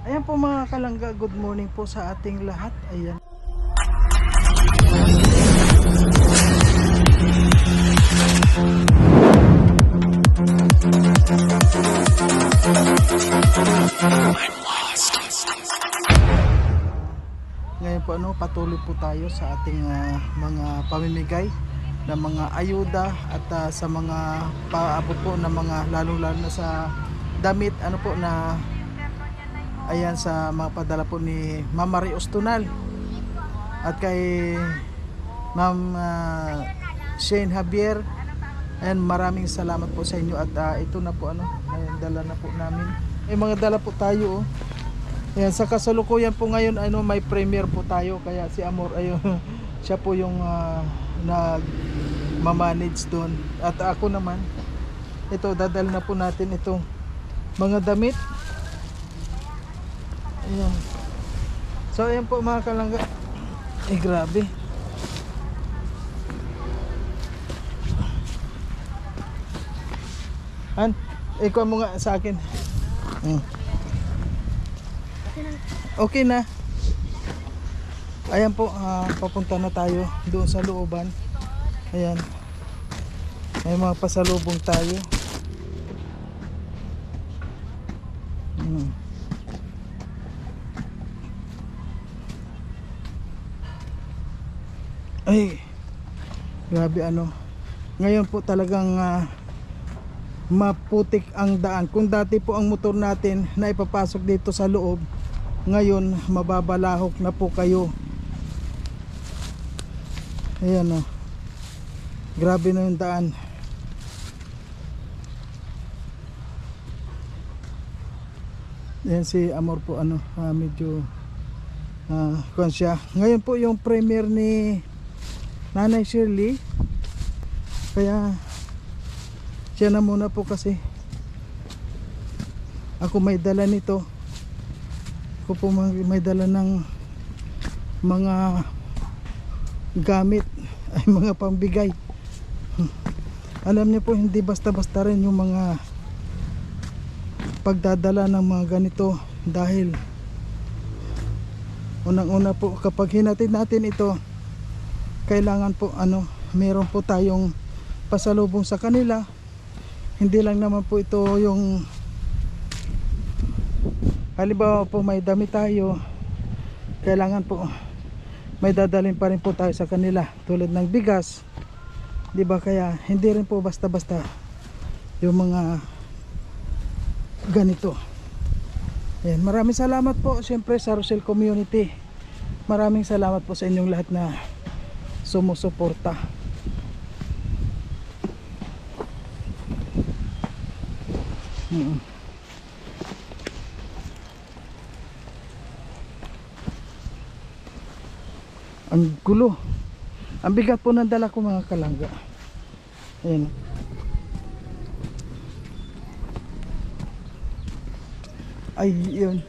Ayan po mga kalangga, good morning po sa ating lahat. Ayan. Ngayon po patuloy po tayo sa ating mga pamimigay ng mga ayuda at sa mga paabot po ng mga lalo na sa damit po na ayan sa mga padala po ni Ma'am Marie Ostunal at kay Ma'am Shane Javier. Ayan, maraming salamat po sa inyo at ito na po ayan, dala na po namin. Mga dala po tayo Ayan, sa kasalukuyan po ngayon may premiere po tayo kaya si Amor ayun siya po yung nag-manage doon at ako naman ito dadala na po natin itong mga damit. Ayan. So ayan po mga kalangga. Grabe. Ikaw mo nga sa akin. Okay na. Ayan po, papunta na tayo doon sa looban. Ayan. May mga pasalubong tayo. Ay, grabe ngayon po talagang maputik ang daan. Kung dati po ang motor natin na ipapasok dito sa loob, ngayon mababalahok na po kayo. Ayan grabe na yung daan. Ayan si Amor po medyo konsya. Ngayon po yung premiere ni Nanay Shirley, kaya siya na muna po kasi ako may dala nito. Ako po may dala ng mga gamit ay mga pambigay. Alam niyo po hindi basta-basta rin yung mga pagdadala ng mga ganito dahil unang-una po kapag hinatid natin ito kailangan po meron po tayong pasalubong sa kanila. Hindi lang naman po ito yung halimbawa po may damit tayo, kailangan po may dadalhin pa rin po tayo sa kanila tulad ng bigas, di ba? Kaya hindi rin po basta-basta yung mga ganito. Ayan, maraming salamat po siyempre sa Rosel Community. Maraming salamat po sa inyong lahat na sumusuporta. Ang gulo. Ang bigat po ng dala ko mga kalangga. Ayan. Ay, yun.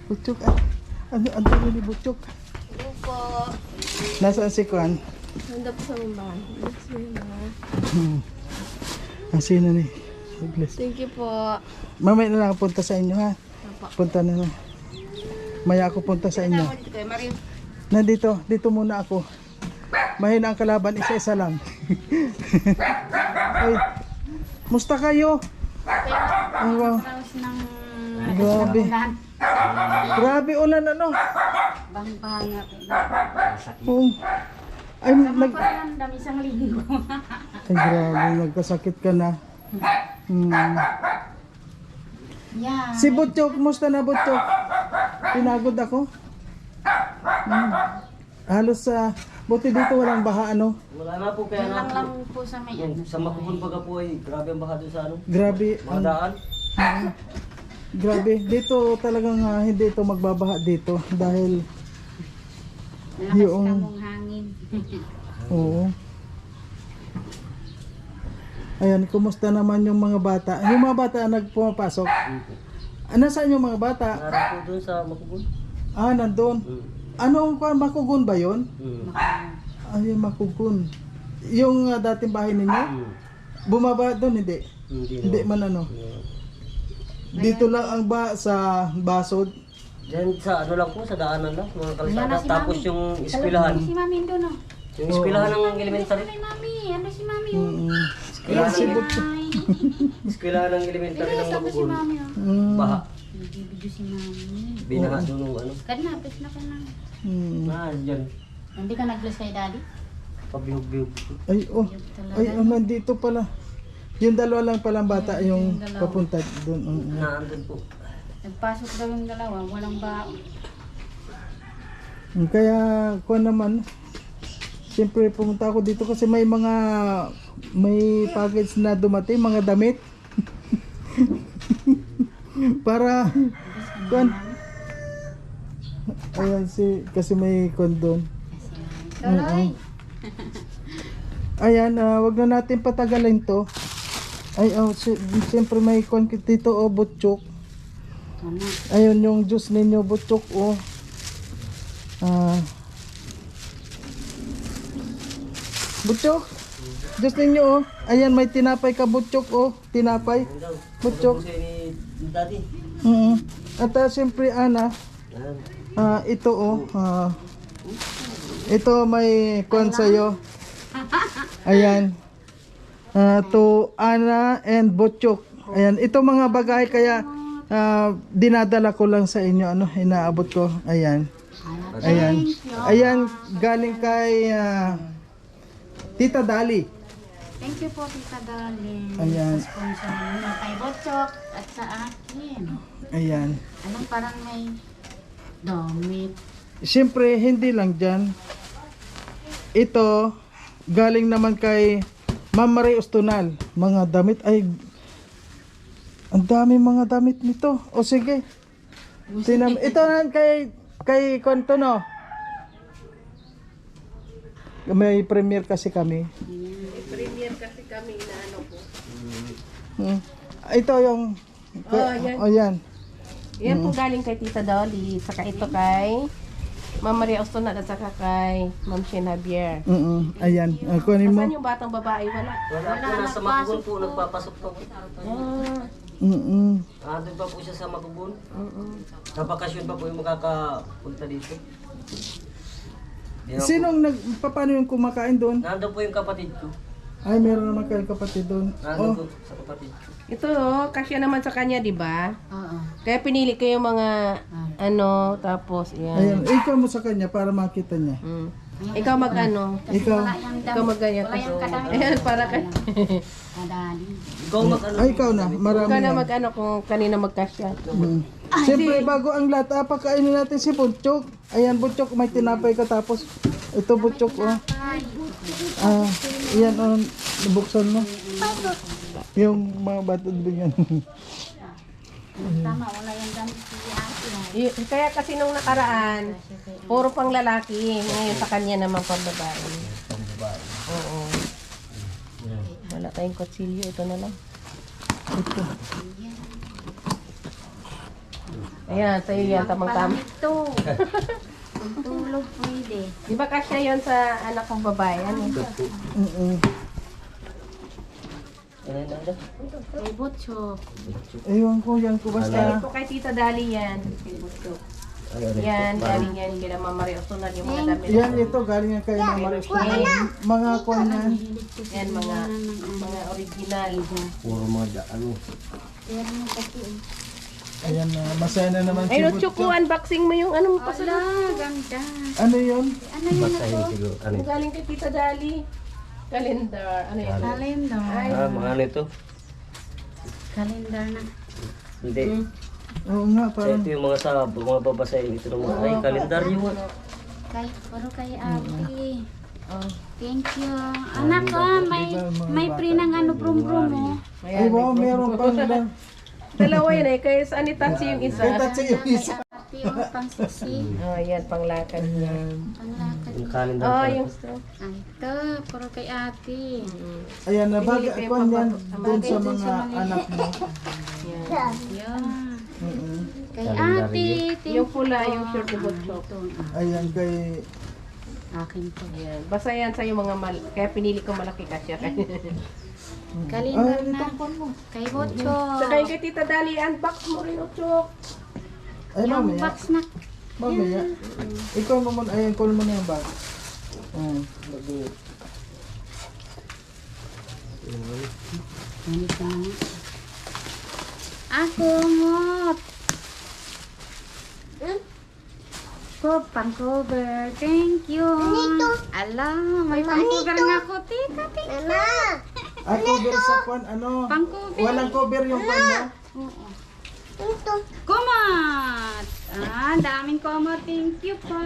Butchok. Ano ni Butchok? Hello po. Nasaan si Kwan? Nanda po sa mambangan. Sino ni? Bless. Thank you po. Mamaya na lang punta sa inyo ha. Punta na lang. Maya ako punta sa inyo. Nandito, dito muna ako. Mahina ang kalaban, isa-isa lang. Ay, musta kayo? Ay, wow. Grabe. Grabe ulan Bang-banga. Ay, Dami isang linggo. ay, grabe, nagkasakit ka na. Yeah. Si Butchok, musta na Butchok? Pinagod ako. Halos buti dito walang baha Wala na po kaya Lang na lang po sa may sa Makubun baga po ay grabe ang baha doon sa Grabe. mga daan. Grabe. Dito talagang hindi ito magbabaha dito dahil Malakas yung kamong hangin. oo. Ayan, kumusta naman yung mga bata? Yung mga bata nagpumapasok? Nasaan yung mga bata? Naroon po doon sa Makubun. Nandun. Anong Makugun ba yun? Mm. Ay, Makugun. Yung dating bahay ninyo? Bumaba doon, hindi. Hindi man ano. Dito lang ang sa basod. Diyan sa ano lang po, sa daanan lang, mga Wala kalsada. na si Tapos Mami. yung eskwelahan. Si Mami doon, oh. Yung eskwelahan ng elementary. Ay, Mami. Ano si Mami, oh? Mm. Eskwelahan Si ng, Butchok. Ay. eskwelahan ng elementary ng Bilis ako si Makugon. Mami, oh. Mm. Baha. Nagbibidyo si Mami. Binaha doon ng ano. Kana, pwes na ka na. Mm. Diyan. Hindi ka nag-bless kay Daddy? Pabihog-bihog. Ay, oh. Yun talaga. Ay, nandito pala. Yung dalawa lang palang bata yung yung dalawa. papunta doon. Naandun po. Nagpasok daw yung dalawa, walang baon. Kaya, kuha naman, siyempre pumunta ako dito kasi may package na dumating, mga damit. Para, kuha. Ayan kasi may kondon. Tuloy. Ayan, wag na natin patagalin to. Ay, siyempre may kuha dito, butchok. Ano? Ayun yung juice ninyo, butchok, butchok. Juice ninyo, Ayan, may tinapay ka, butchok, tinapay. Butchok. Kasi ni Daddy. At siyempre, Ana, Yan. ito, ito may kuwan sa'yo. Ayan. To Ana and Butchok. Ayan, ito mga bagay kaya dinadala ko lang sa inyo, inaabot ko. Ayan. Ayan. Ayan, galing kay Tita Dali. Thank you po, Tita Darling. Ayan. Sa sponsor ninyo kay Botchok at sa akin. Ayan. Anong parang may damit. Siyempre, hindi lang dyan. Ito, galing naman kay Ma'am Marie Ustunal. Mga damit, ay, ang dami mga damit nito. O sige. Ito na kay Konto, no? May premiere kasi kami. Ito yung... yan. yan. Yan po galing kay Tita Dolly. Saka ito kay Ma'am Maria Ostonat at saka kay Ma'am Shen Javier. Ayan. Kunin mo. Nasaan yung batang babae? Wala. Wala po, nasa Makugon po, nagpapasok pa po. Doon pa po siya sa Makugon. Sa bakasyon pa po yung makakapunta dito. Paano yung kumakain doon? Nandun po yung kapatid ko. Ay, meron naman kayong kapatid doon. Nandun po sa kapatid ko. Ito, kasya naman sa kanya, di ba? Oo. Kaya pinili ko yung mga tapos Ayan, yan. ikaw mo sa kanya para makita niya. Ikaw mag-ano? Ikaw. Wala yung damit. Ikaw mag-ganyan. Wala yung kadami. Ayan, para ka. Kadali. Ikaw mag-ano? Ay, ikaw na. Marami Ikaw na yan. mag-ano kung kanina magkasya. Siyempre, bago ang lahat, pakainin natin si Butchok. Ayan, Butchok, may tinapay ka tapos. Ito, Butchok, Ayan, nabuksan mo. Yung mga batod bigyan. Tama, wala yung damit si Ate. Kaya kasi nung nakaraan, puro pang lalaki. Ngayon sa kanya naman pang babae. Oo. Wala tayong kutsilyo. Ito na lang. Ito. Ayan, sa'yo yan. Tamang-tama. Ito. Tulog pwede. Di ba kasya yon sa anak kong babae? Ano? Kay Botchok. Ewan ko, yan ko Galing basta. po kay Tita Dali yan. Yan, galing yan. Kila Mama Maria Ostonat yung mga damit. Yan, ito, galing yan kayo ng Maris. Mga kuwan yan. Yan, mga original. Puro mga ano. Kaya naman kasi. Ayan, masaya na naman si Ay, no, Butchok. Choco, unboxing mo yung ano mo pa Ala, ganda. Ano yun? Ano yun ako? Siguro, ano Yung galing kay Tita Dali. Calendar. Ano yun? Kalendar. mga ano ito? Kalendar na. Hindi. Oo nga, So, parang. ito yung mga babasahin ito ng mga ay kalendaryo. Puro kay Ate. Oh. Thank you. Anak ko, may free ng brum-brum mo. Ay, wow, meron pang lang. Dalawa yan eh. Kaya saan itatsi yung isa? Ito sa iyo isa. Ate, yung pangsiksi. Oh, yan. Panglakad yan. Panglakad. Yung calendar. Oh, pa. yung... Ay, ito. Puro kay Ate. Ayan, nabaga Pinili ko ko yung yan papa- doon sa mga anak mo. Yan. Yan. Kay Ate. Thank Yung pula, yung short ni Botchok. Ayan, kay... Akin to. Yan. Basta yan sa'yo mga mal... Kaya pinili ko malaki kasya. Kalendar na. itong pan mo. Kay Bocho. Saka yung kay Tita Dali, unbox mo rin, Ochok. Ay, Yung mamaya. box na. Mamaya. Ikaw mo muna, ayan, call mo na yung bag. Bago. Ganito na. Ako ngot. Pang cover. Thank you. Alam, may pang cover nga ako, tita. Ay, cover sa kwan, ano? Pang cover. Walang cover yung kwan mo? Oo. Kumot! Daming kumot. Thank you pa.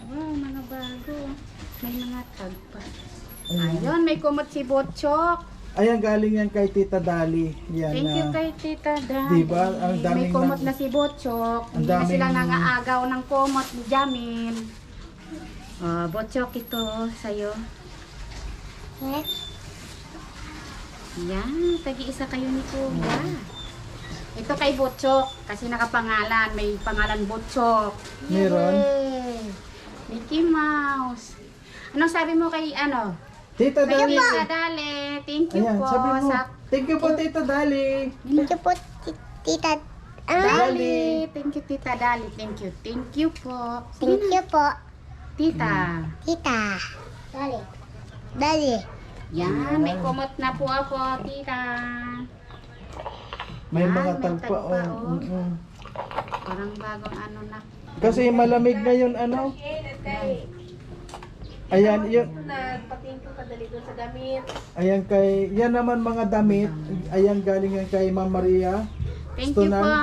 Wow, mga bago. May mga tag pa. Ayun, may kumot si Botchok. Ayan, galing yan kay Tita Dali. Yan, Thank you kay Tita Dali. Diba? Ang daming May kumot na si Botchok. Ang Hindi na daming- sila nangaagaw ng kumot ni Jamil. Botchok, ito sa'yo. Yan, tagi-isa kayo ni Kuya. Ito kay Botchok, kasi nakapangalan. May pangalan Botchok. Meron? Yay! Mickey Mouse. Anong sabi mo kay ano? Tita Kay Dali. Tita Dali. Thank you Ayan, po. sabi mo. Sa Thank you po, Tita Dali. Dali. Thank you, Tita Dali. Thank you. Thank you po. Sige na. po, Tita. tita. Dali. Yan, may kumot na po ako, Tita. May Yan, mga may tag pa, tag pa, oh. oh. Parang bagong ano na. Kasi malamig na yun, ano? Ayan, yun. Nagpatingin ko kadali doon sa damit. Ayan kay, yan naman mga damit. Ayan, galing yan kay Ma'am Maria. Thank you Stunan. po.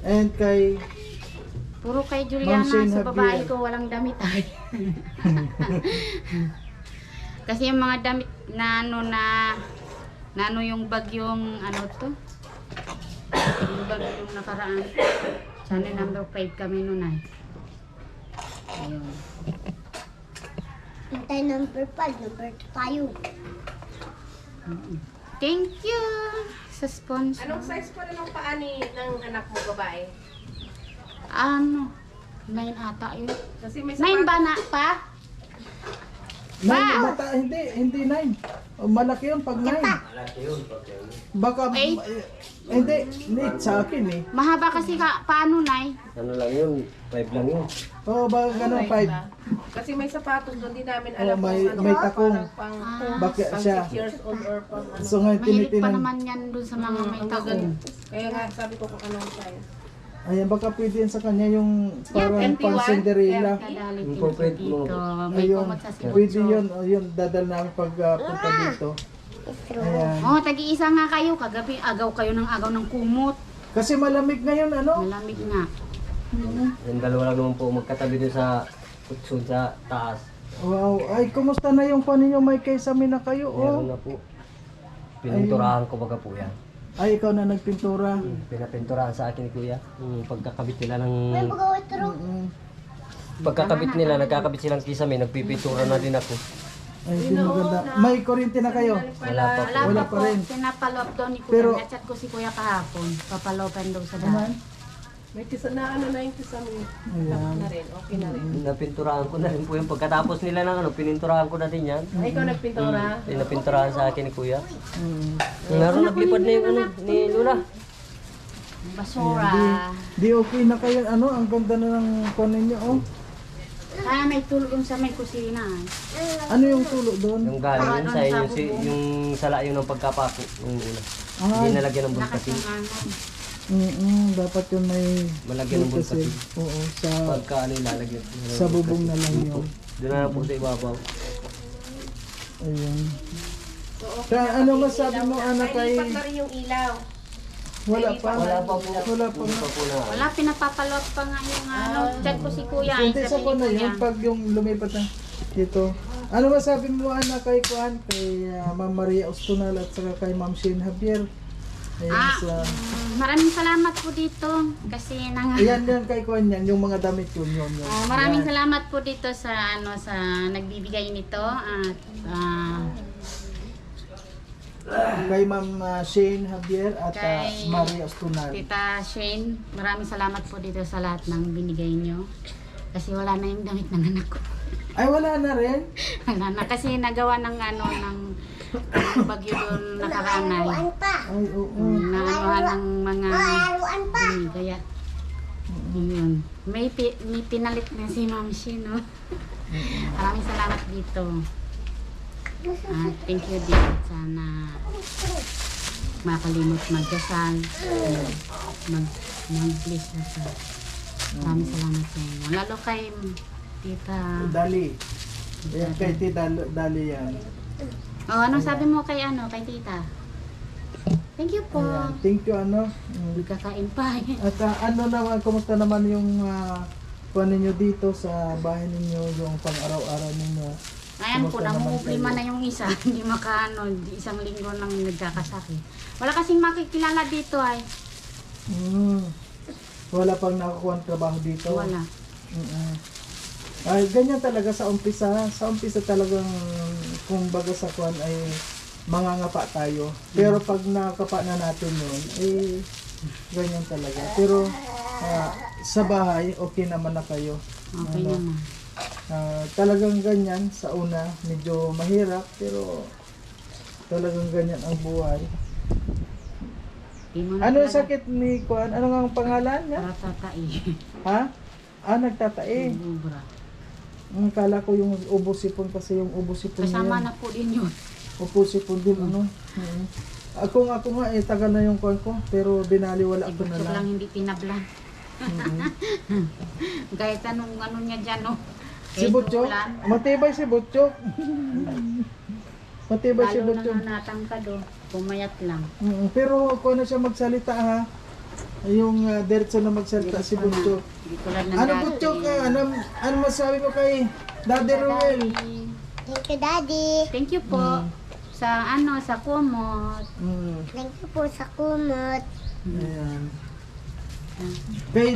And kay, Puro kay Juliana, Ma'am Shane sa babae Javier. ko walang damit ay. Kasi yung mga damit na ano yung bagyong ano to? Yung bagyong nakaraan. Channel number 5 kami nun ay. Ayun. Hintay number 5, number 2 tayo. Thank you sa sponsor. Anong size pa rin ang paa ng anak mo babae? Ano? 9 ata yun. Kasi may 9 ba na pa? nine, hindi 9. Malaki yun pag 9. Malaki yun. Pati ano. Baka, Eight. hindi, need sa akin eh. Mahaba kasi paano nay? Ano lang yun? 5 lang yun. Oo, baka gano'n 5. Kasi may sapatos doon, di namin Oh, alam may- kung ano. may takong. Parang pang, Bakit pang siya? 6 years old or pang ano. So ngayon Mahilig pa tinitinan. naman yan dun sa mga may Ang takong. gaganda. Kaya nga sabi ko kung anong size. Ayan, baka pwede yan sa kanya yung parang 21, pang Cinderella. Kadali Yung thank you corporate dito. mo. May Ayun, kumot sa pwede sibutso. yun. O yun, dadal namin pag punta dito. Ayan. Oh, tagi-isa nga kayo. Kagabi agaw kayo ng agaw ng kumot. Kasi malamig ngayon, ano? Malamig nga. Yung dalawa lang naman po magkatabi doon sa kutsun sa taas. Wow. Ay, kumusta na yung panin yung may kaysami na kayo? Meron Oh. na po. Pininturahan ko baga po yan. Ay, ikaw na nagpintura. Pinapinturahan sa akin ni Kuya. Yung pagkakabit nila ng... Mm. Pagkakabit nila, nagkakabit silang kisame, nagpipintura na din ako. Ay, di maganda. May kuryente na kayo? Wala pa po. Wala Wala pa pa po. rin. Pinapalop daw ni Kuya. Pero- Nachat ko si Kuya kahapon. Papalopan daw sa Aman? daan. May kisa na ano na yung kisame. Ayan. Na rin, okay na rin. Napinturahan ko na rin po yung pagkatapos nila ng ano, pininturahan ko na din yan. Ay, ikaw nagpintura. Pinapinturahan sa akin ni Kuya. Mm. Naroon naglipad na yung ano, ni Luna. Basura. Di okay na kayo. Ano? Ang ganda na ng kunin niyo, oh. Kaya may tulong sa may kusina. Ano yung tulo doon? Yung galing sa inyo, yung sala yung ng pagkapako. Yung una. Ah, Hindi nalagyan ng Lakas bulkatin. ng ano. dapat yun may Malagyan ng bulkasin. bulkatin. Oo, sa Pagka ano yung lalagyan. sa bubong na lang yun. Doon na lang po sa ibabaw. Ayun. Kaya ano masabi mo, anak, Ay, kay... lipat na rin yung ilaw. Wala pa. Wala pa po. Wala pa. Wala pa po na. Wala, pinapapalot pa nga yung ano. Chat ko si Kuya. Hindi sa sabi ko ni na Kuya. yun, pag yung lumipat na dito. Ano masabi mo, anak, kay Kuan? Kay Ma'am Maria Ostunal at saka kay Ma'am Shane Javier. Ayun sa... Maraming salamat po dito. Kasi nang... Ayan yan kay Kuan yan, yung mga damit yun. maraming Yan. salamat po dito sa ano sa nagbibigay nito at Kay Ma'am Shane Javier at Kay Maria Ostunal. Tita Shane, maraming salamat po dito sa lahat ng binigay nyo. Kasi wala na yung damit ng anak ko. Ay, wala na rin. Wala na kasi nagawa ng ano ng yung bagyo doon nakaraan ay Laruan pa. Ay, oo. naanuhan ng mga Laruan pa. kaya yun. May pinalit na si Ma'am Shi, no? Maraming salamat dito. Thank you din. Sana makalimot magdasal. Mag-bless na sa. Maraming salamat sa inyo. Lalo kay Tita. Dali. Yan, kay Tita Dali yan. Oh, anong sabi mo kay kay Tita? Thank you po. Ayan. Thank you, ano. Hindi kakain pa. At ano naman, kumusta naman yung kuha ninyo dito sa bahay ninyo, yung pang-araw-araw ninyo? Ngayon po, Kumusta naman namumplima kayo? na yung isa. Hindi isang linggo nang nagkakasakit. Wala kasing makikilala dito ay. Wala pang nakakuha ng trabaho dito? Wala. Mm-mm. Ay, ganyan talaga sa umpisa. Sa umpisa talagang, kung baga sa kuhan ay mangangapa tayo. Pero pag nakapa na natin yun, eh, ganyan talaga. Pero sa bahay, okay naman na kayo. Okay Ano? naman. Talagang ganyan sa una, medyo mahirap, pero talagang ganyan ang buhay. Di mo na Ano yung talaga sakit ni Kuan? Ano nga ang pangalan niya? Ratatai. Ha? Nagtatae. Ubra. Kala ko yung ubo-sipon kasi yung ubo-sipon Kasama niya. na po din yun. Ubo-sipon din, ano? Ako nga, tagal na yung Kuan ko, pero binaliwala ko na Ibutog lang lang. hindi tinablan. Kahit anong niya dyan, no? Si Butchok? Matibay si Butchok. Matibay si Lalo Butchok. na natangkad, oh. Pumayat lang. Pero kung ano siya magsalita, ha? Yung diretso na magsalita si Butchok. Hindi tulad ng Ano dati. Butchok? Ano masabi mo kay Daddy Ruel? Thank you, Daddy. Thank you po. Sa kumot. Thank you po sa kumot. Ayan. Kay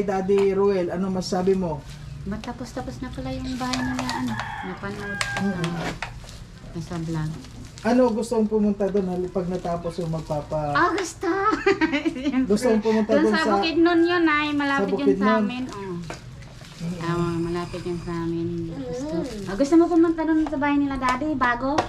Daddy Ruel, ano masabi mo? Matapos-tapos na pala yung bahay nila, napanood ko sa vlog. Ano gusto mong pumunta doon pag natapos yung magpapa... Gusto! Gusto mong pumunta Doon doon sa sa... Bukidnon yun ay, malapit Sa yun sa Bukidnon? amin. Malapit yun sa amin. Gusto mo pumunta doon sa bahay nila, Daddy? Bago?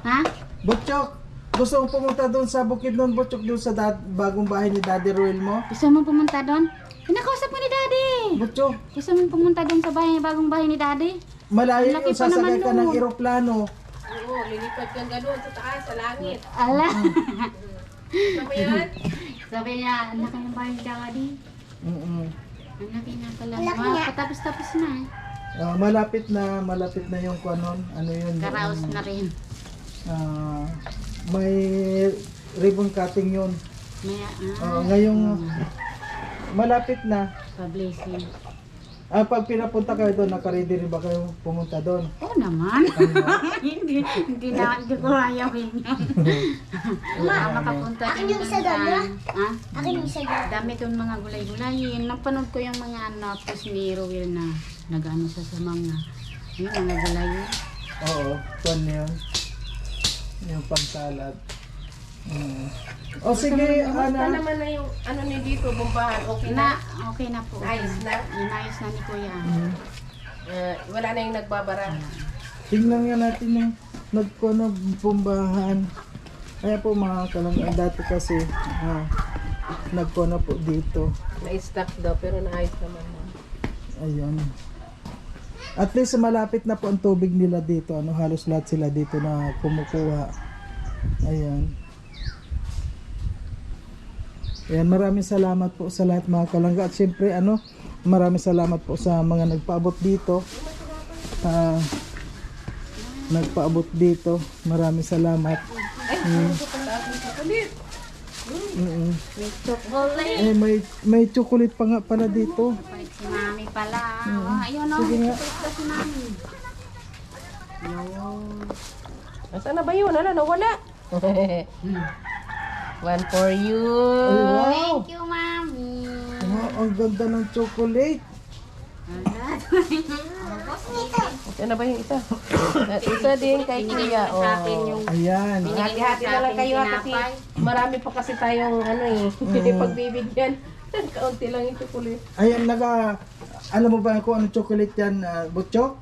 Ha? Butchok, gusto mong pumunta doon sa Bukidnon, Butchok, doon sa bagong bahay ni Daddy Ruel mo? Gusto mo pumunta doon? Pinakausap mo ni Daddy! Butchok, Gusto mo pumunta doon sa bagong bahay ni Daddy? malayo Laki yung pa sasakay naman ka ng doon. eroplano. Oo, lilipad kang gano'n sa taas, sa langit. Ala! Ano ba yan? Sabi niya, ang laki ng bahay ni Daddy. Mm-mm. Ang laki na pala. Ang laki niya. Patapos-tapos na eh. Malapit na yung kanon. Ano yun? Karaos na rin. May ribbon cutting yun. Maya, Ngayong malapit na. pa-blessing. Pag pinapunta kayo doon, nakaready rin ba kayo pumunta doon? Oo naman. hindi ko ayawin yun. Makapunta Akin din yung isa doon, di ba? Ha? Akin yung isa doon. Dami doon mga gulay-gulayin. Napanood ko yung mga post ni Rowell na nag-ano sa mga mga gulayin. Oo, kwan yun. Yung pang-salad. O sige, Kamusta Ana. naman na yung ano ni dito, bombahan? Okay na? Okay na po. Ayos na? Inayos na ni Kuya. Wala na yung nagbabara. Tingnan nga natin yung pumbahan. Kaya po mga kalang dati kasi nagkona po dito. Na-stuck daw, pero naayos naman na. Ayun. At least malapit na po ang tubig nila dito. Halos lahat sila dito na kumukuha. Ayan. Ayan, maraming salamat po sa lahat mga kalangga. At syempre, maraming salamat po sa mga nagpaabot dito. Nagpaabot dito. Maraming salamat. May chocolate pa nga pala dito. Palit si Mami pala. Ayun o. Sige nga. Palit si Mami. Nasaan na ba yun? Nawala. One for you. Ay, wow. Thank you, Mami. Wow, ang ganda ng chocolate. Nasaan na ba yung isa? At isa din kay Kuya. Sa akin yung Ayan. Hati-hati na lang kayo kasi marami pa kasi tayong pagbibigyan. Kaunti lang yung chocolate. Ayan, alam mo ba kung ano chocolate yan, Butchok?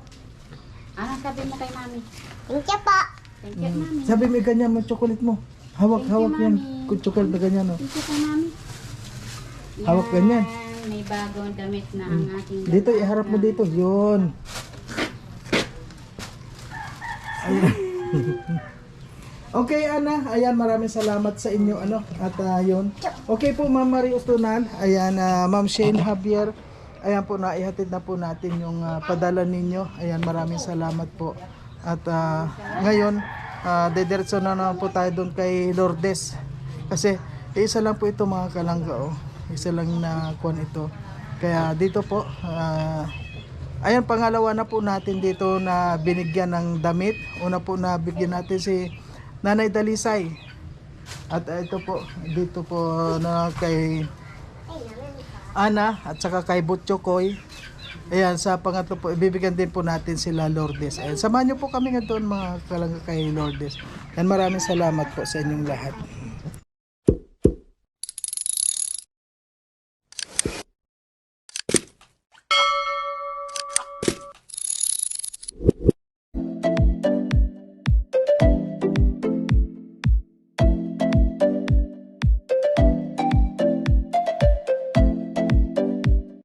Ano sabi mo kay Mami? Thank you po. Thank you, mami. Sabi mo ganyan mo chocolate mo. Hawak, Thank you, hawak yan. Mami. Kung chocolate na ganyan, no. Thank you po, mami. Hawak ganyan. May bagong damit na ang aking Dito, iharap mo dito. Yun. Ayan. Okay, Ana. Ayan, maraming salamat sa inyo. Ano? At yun. Okay po, Ma'am Marie Ustunan. Ayan, Ma'am Shane Javier. Ayan po, naihatid na po natin yung padala ninyo. Ayan, maraming salamat po. At ngayon, dediretso na naman po tayo doon kay Lourdes. Kasi, isa lang po ito mga kalangga. Oh. Isa lang na kuwan ito. Kaya dito po, ayan, pangalawa na po natin dito na binigyan ng damit. Una po na bigyan natin si Nanay Dalisay. At ito po, dito po na kay Ana at saka kay Butchokoy. Ayan, sa pangatlo po, ibibigyan din po natin sila Lourdes. Ayan, samahan niyo po kami ngayon mga kalangga kay Lourdes. And maraming salamat po sa inyong lahat.